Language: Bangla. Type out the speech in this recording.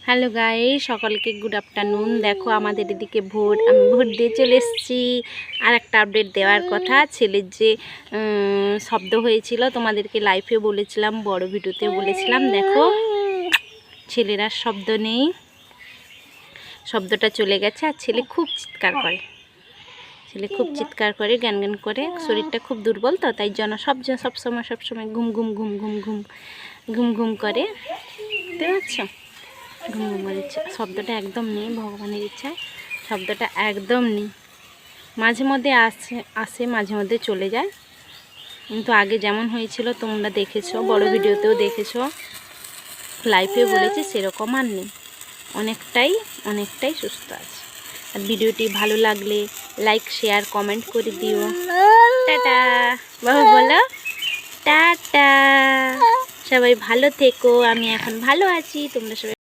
হ্যালো গাইস, সকলকে গুড আফটারনুন। দেখো আমাদের এদিকে ভোট, আমি ভোট দিয়ে চলে এসেছি। আর একটা আপডেট দেওয়ার কথা, ছেলের যে শব্দ হয়েছিল তোমাদেরকে লাইভে বলেছিলাম, বড় ভিডিওতেও বলেছিলাম। দেখো ছেলের আর শব্দ নেই, শব্দটা চলে গেছে। আর ছেলে খুব চিৎকার করে, জ্ঞান জ্ঞান করে। শরীরটা খুব দুর্বল তো, তাই জন্য সবসময় ঘুম ঘুম ঘুম ঘুম ঘুম ঘুম ঘুম করে। বুঝতে পারছো? ঘুম ঘুম করে। শব্দটা একদম নেই, ভগবানের ইচ্ছায় শব্দটা একদম নেই। মাঝে মধ্যে আসে মাঝে মধ্যে চলে যায়, কিন্তু আগে যেমন হয়েছিল তোমরা দেখেছো, বড় ভিডিওতেও দেখেছো, লাইভে বলেছি, সেরকম আর নেই। অনেকটাই সুস্থ আছে। আর ভিডিওটি ভালো লাগলে লাইক শেয়ার কমেন্ট করে দিও। টাটা বাবু, বলো টাটা। সবাই ভালো থেকো। আমি এখন ভালো আছি, তোমরা সবাই